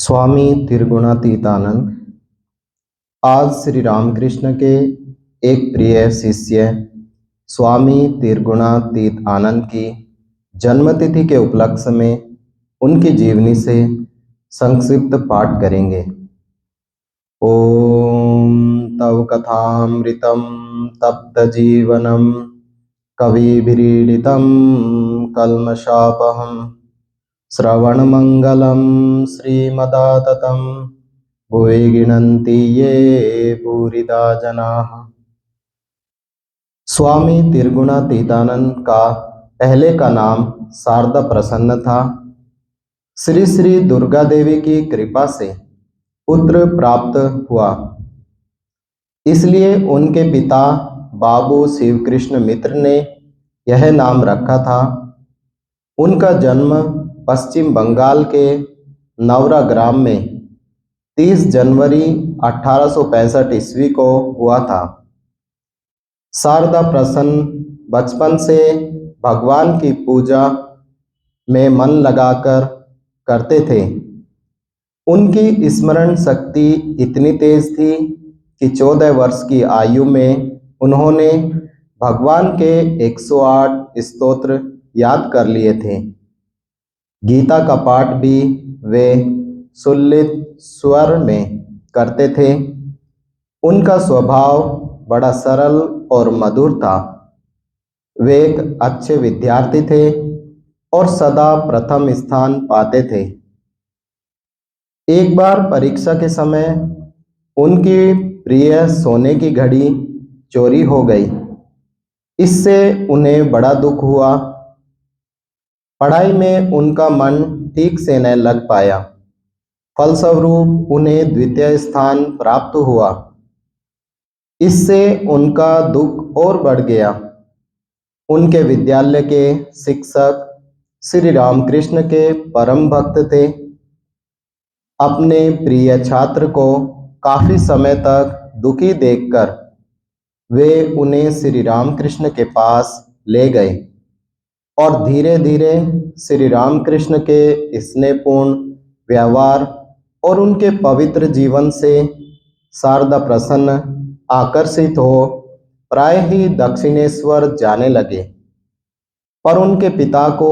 स्वामी त्रिगुणातीतानंद आज श्री रामकृष्ण के एक प्रिय शिष्य स्वामी त्रिगुणातीत आनंद की जन्मतिथि के उपलक्ष्य में उनकी जीवनी से संक्षिप्त पाठ करेंगे। ओम तव कथामृतम तप्त जीवनम कविभिरीडितम कल्मषापहम श्रवणमंगलम श्रीमदाततं भुवि गिणन्ति ये भूरिदा जनाः। स्वामी त्रिगुणातीतानंद का पहले का नाम शारदा प्रसन्न था। श्री श्री दुर्गा देवी की कृपा से पुत्र प्राप्त हुआ, इसलिए उनके पिता बाबू शिवकृष्ण मित्र ने यह नाम रखा था। उनका जन्म पश्चिम बंगाल के नवरा ग्राम में 30 जनवरी 1865 ईस्वी को हुआ था। शारदा प्रसन्न बचपन से भगवान की पूजा में मन लगाकर करते थे। उनकी स्मरण शक्ति इतनी तेज थी कि 14 वर्ष की आयु में उन्होंने भगवान के 108 स्तोत्र याद कर लिए थे। गीता का पाठ भी वे सुललित स्वर में करते थे। उनका स्वभाव बड़ा सरल और मधुर था। वे एक अच्छे विद्यार्थी थे और सदा प्रथम स्थान पाते थे। एक बार परीक्षा के समय उनकी प्रिय सोने की घड़ी चोरी हो गई। इससे उन्हें बड़ा दुख हुआ। पढ़ाई में उनका मन ठीक से न लग पाया। फलस्वरूप उन्हें द्वितीय स्थान प्राप्त हुआ। इससे उनका दुख और बढ़ गया। उनके विद्यालय के शिक्षक श्री रामकृष्ण के परम भक्त थे। अपने प्रिय छात्र को काफी समय तक दुखी देखकर वे उन्हें श्री रामकृष्ण के पास ले गए और धीरे धीरे श्री रामकृष्ण के स्नेहपूर्ण व्यवहार और उनके पवित्र जीवन से शारदा प्रसन्न आकर्षित हो प्राय ही दक्षिणेश्वर जाने लगे। पर उनके पिता को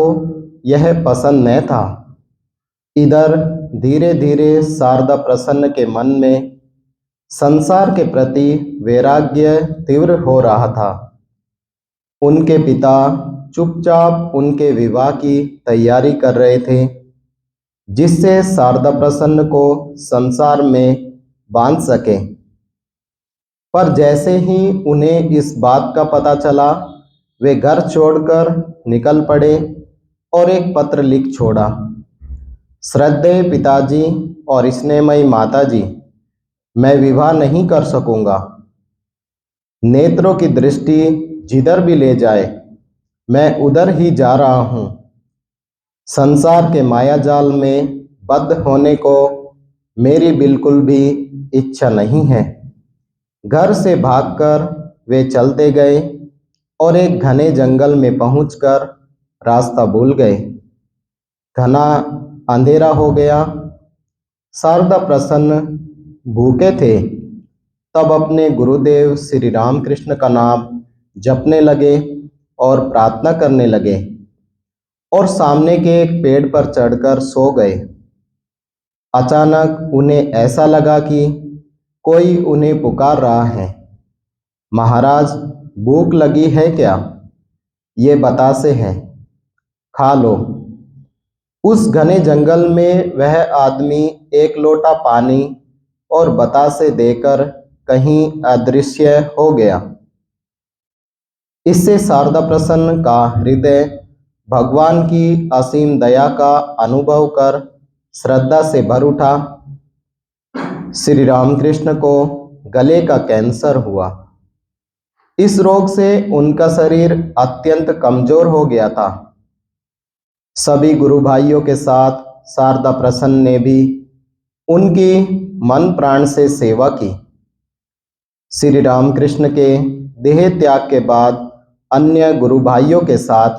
यह पसंद न था। इधर धीरे धीरे शारदा प्रसन्न के मन में संसार के प्रति वैराग्य तीव्र हो रहा था। उनके पिता चुपचाप उनके विवाह की तैयारी कर रहे थे, जिससे शारदा प्रसन्न को संसार में बांध सके। पर जैसे ही उन्हें इस बात का पता चला, वे घर छोड़कर निकल पड़े और एक पत्र लिख छोड़ा। श्रद्धेय पिताजी और स्नेहमयी माताजी, मैं विवाह नहीं कर सकूंगा। नेत्रों की दृष्टि जिधर भी ले जाए मैं उधर ही जा रहा हूँ। संसार के मायाजाल में बद्ध होने को मेरी बिल्कुल भी इच्छा नहीं है। घर से भागकर वे चलते गए और एक घने जंगल में पहुंचकर रास्ता भूल गए। घना अंधेरा हो गया। शारदा प्रसन्न भूखे थे, तब अपने गुरुदेव श्री रामकृष्ण का नाम जपने लगे और प्रार्थना करने लगे और सामने के एक पेड़ पर चढ़कर सो गए। अचानक उन्हें ऐसा लगा कि कोई उन्हें पुकार रहा है। महाराज, भूख लगी है क्या? ये बतासे हैं, खा लो। उस घने जंगल में वह आदमी एक लोटा पानी और बतासे देकर कहीं अदृश्य हो गया। इससे शारदा प्रसन्न का हृदय भगवान की असीम दया का अनुभव कर श्रद्धा से भर उठा। श्री रामकृष्ण को गले का कैंसर हुआ। इस रोग से उनका शरीर अत्यंत कमजोर हो गया था। सभी गुरु भाइयों के साथ शारदा प्रसन्न ने भी उनकी मन प्राण से सेवा की। श्री रामकृष्ण के देह त्याग के बाद अन्य गुरु भाइयों के साथ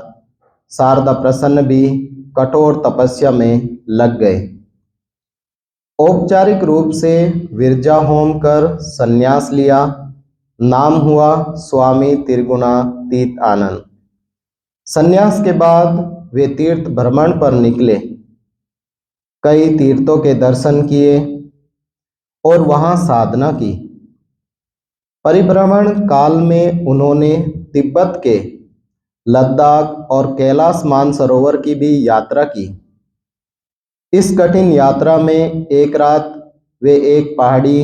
शारदा प्रसन्न भी कठोर तपस्या में लग गए। औपचारिक रूप से विरजा होम कर संन्यास लिया। नाम हुआ स्वामी त्रिगुणातीत आनंद। संन्यास के बाद वे तीर्थ भ्रमण पर निकले। कई तीर्थों के दर्शन किए और वहां साधना की। परिभ्रमण काल में उन्होंने तिब्बत के लद्दाख और कैलाश मानसरोवर की भी यात्रा की। इस कठिन यात्रा में एक रात वे एक पहाड़ी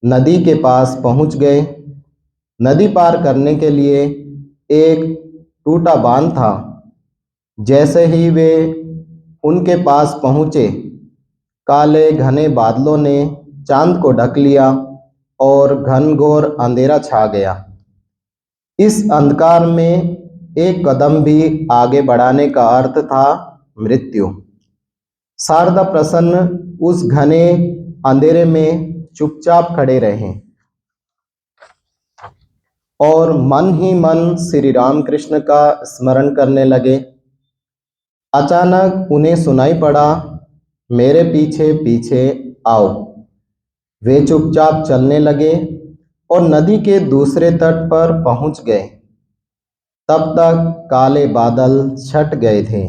नदी के पास पहुंच गए। नदी पार करने के लिए एक टूटा बांध था। जैसे ही वे उनके पास पहुंचे, काले घने बादलों ने चांद को ढक लिया और घनघोर अंधेरा छा गया। इस अंधकार में एक कदम भी आगे बढ़ाने का अर्थ था मृत्यु। शारदा प्रसन्न उस घने अंधेरे में चुपचाप खड़े रहे और मन ही मन श्री रामकृष्ण का स्मरण करने लगे। अचानक उन्हें सुनाई पड़ा, मेरे पीछे पीछे आओ। वे चुपचाप चलने लगे और नदी के दूसरे तट पर पहुंच गए। तब तक काले बादल छट गए थे।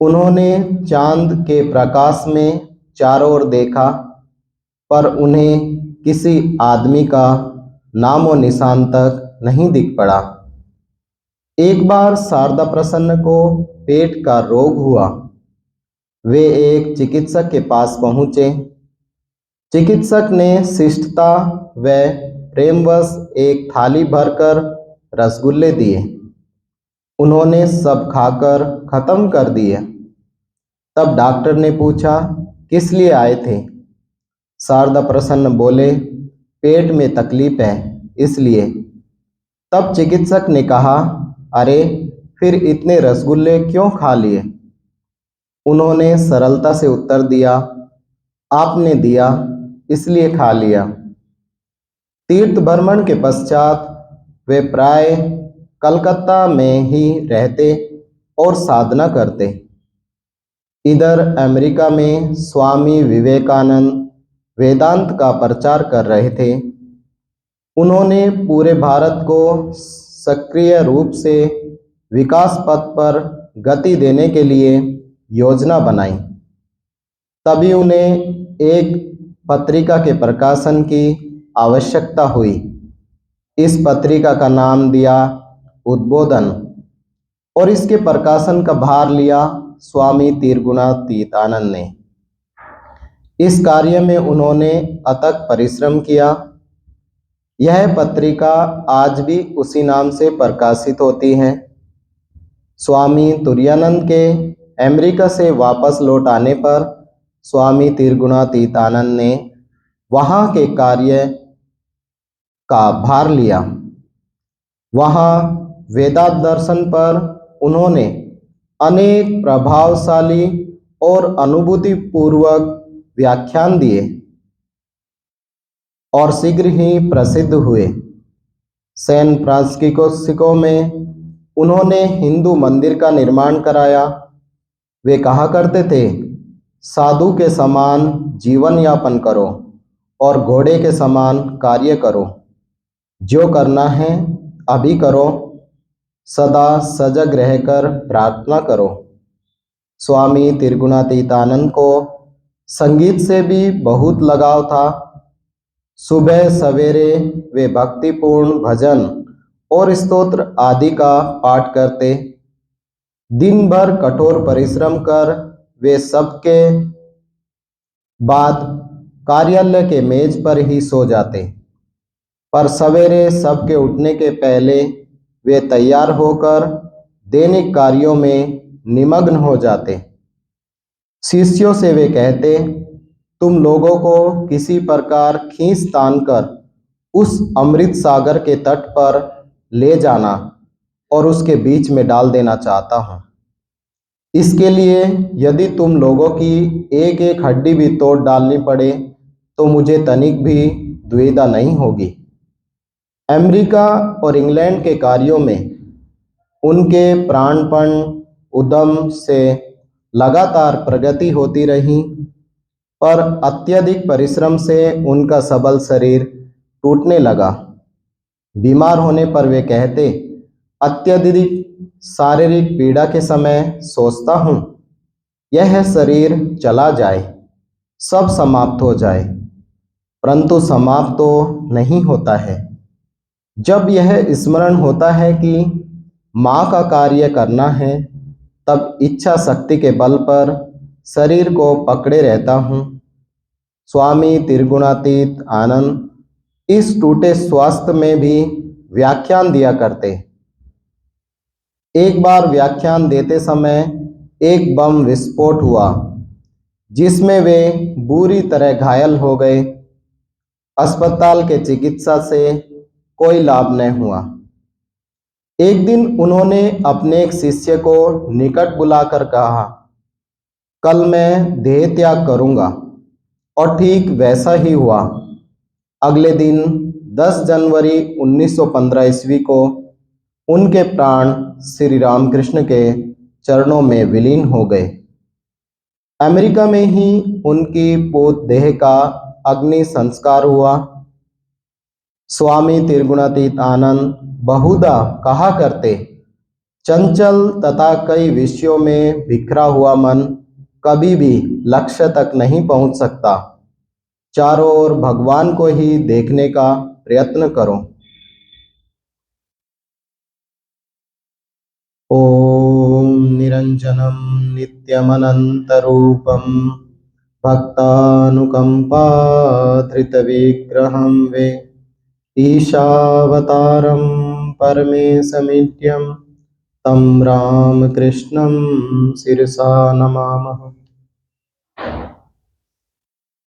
उन्होंने चांद के प्रकाश में चारों ओर देखा, पर उन्हें किसी आदमी का नामो निशान तक नहीं दिख पड़ा। एक बार शारदा प्रसन्न को पेट का रोग हुआ। वे एक चिकित्सक के पास पहुंचे। चिकित्सक ने शिष्टता व प्रेमवश एक थाली भरकर रसगुल्ले दिए। उन्होंने सब खाकर खत्म कर दिए। तब डॉक्टर ने पूछा, किस लिए आए थे? शारदा प्रसन्न बोले, पेट में तकलीफ है इसलिए। तब चिकित्सक ने कहा, अरे फिर इतने रसगुल्ले क्यों खा लिए? उन्होंने सरलता से उत्तर दिया, आपने दिया इसलिए खा लिया। तीर्थ भ्रमण के पश्चात वे प्राय कलकत्ता में ही रहते और साधना करते। इधर अमेरिका में स्वामी विवेकानंद वेदांत का प्रचार कर रहे थे। उन्होंने पूरे भारत को सक्रिय रूप से विकास पथ पर गति देने के लिए योजना बनाई। तभी उन्हें एक पत्रिका के प्रकाशन की आवश्यकता हुई। इस पत्रिका का नाम दिया उद्बोधन और इसके प्रकाशन का भार लिया स्वामी त्रिगुणातीतानंद ने। इस कार्य में उन्होंने अथक परिश्रम किया। यह पत्रिका आज भी उसी नाम से प्रकाशित होती है। स्वामी तुरानंद के अमेरिका से वापस लौट आने पर स्वामी त्रिगुणातीतानंद ने वहाँ के कार्य का भार लिया। वहाँ वेदांत दर्शन पर उन्होंने अनेक प्रभावशाली और अनुभूतिपूर्वक व्याख्यान दिए और शीघ्र ही प्रसिद्ध हुए। सैन फ्रांसिस्को में उन्होंने हिंदू मंदिर का निर्माण कराया। वे कहा करते थे, साधु के समान जीवन यापन करो और घोड़े के समान कार्य करो। जो करना है अभी करो, सदा सजग रहकर प्रार्थना करो। स्वामी त्रिगुणातीतानंद को संगीत से भी बहुत लगाव था। सुबह सवेरे वे भक्तिपूर्ण भजन और स्तोत्र आदि का पाठ करते। दिन भर कठोर परिश्रम कर वे सबके बाद कार्यालय के मेज पर ही सो जाते, पर सवेरे सबके उठने के पहले वे तैयार होकर दैनिक कार्यों में निमग्न हो जाते। शिष्यों से वे कहते, तुम लोगों को किसी प्रकार खींच तान कर उस अमृत सागर के तट पर ले जाना और उसके बीच में डाल देना चाहता हूँ। इसके लिए यदि तुम लोगों की एक एक हड्डी भी तोड़ डालनी पड़े तो मुझे तनिक भी दुविधा नहीं होगी। अमेरिका और इंग्लैंड के कार्यों में उनके प्राणपण उद्यम से लगातार प्रगति होती रही। पर अत्यधिक परिश्रम से उनका सबल शरीर टूटने लगा। बीमार होने पर वे कहते, अत्यधिक शारीरिक पीड़ा के समय सोचता हूँ, यह शरीर चला जाए, सब समाप्त हो जाए, परंतु समाप्त तो नहीं होता है। जब यह स्मरण होता है कि माँ का कार्य करना है, तब इच्छा शक्ति के बल पर शरीर को पकड़े रहता हूँ। स्वामी त्रिगुणातीत आनंद इस टूटे स्वास्थ्य में भी व्याख्यान दिया करते। एक बार व्याख्यान देते समय एक बम विस्फोट हुआ, जिसमें वे बुरी तरह घायल हो गए। अस्पताल के चिकित्सा से कोई लाभ न हुआ। एक दिन उन्होंने अपने एक शिष्य को निकट बुलाकर कहा, कल मैं देह त्याग करूंगा, और ठीक वैसा ही हुआ। अगले दिन 10 जनवरी 1915 ईस्वी को उनके प्राण श्री रामकृष्ण के चरणों में विलीन हो गए। अमेरिका में ही उनकी पोत देह का अग्नि संस्कार हुआ। स्वामी त्रिगुणातीत आनंद बहुधा कहा करते, चंचल तथा कई विषयों में बिखरा हुआ मन कभी भी लक्ष्य तक नहीं पहुंच सकता। चारों ओर भगवान को ही देखने का प्रयत्न करो। ओम निरंजनम नित्यमनंतरूपम भक्तानुकंपाधृतविग्रहं वे ईशावतारं परमेशमीड्यं तं रामकृष्णं शिरसा नमामः।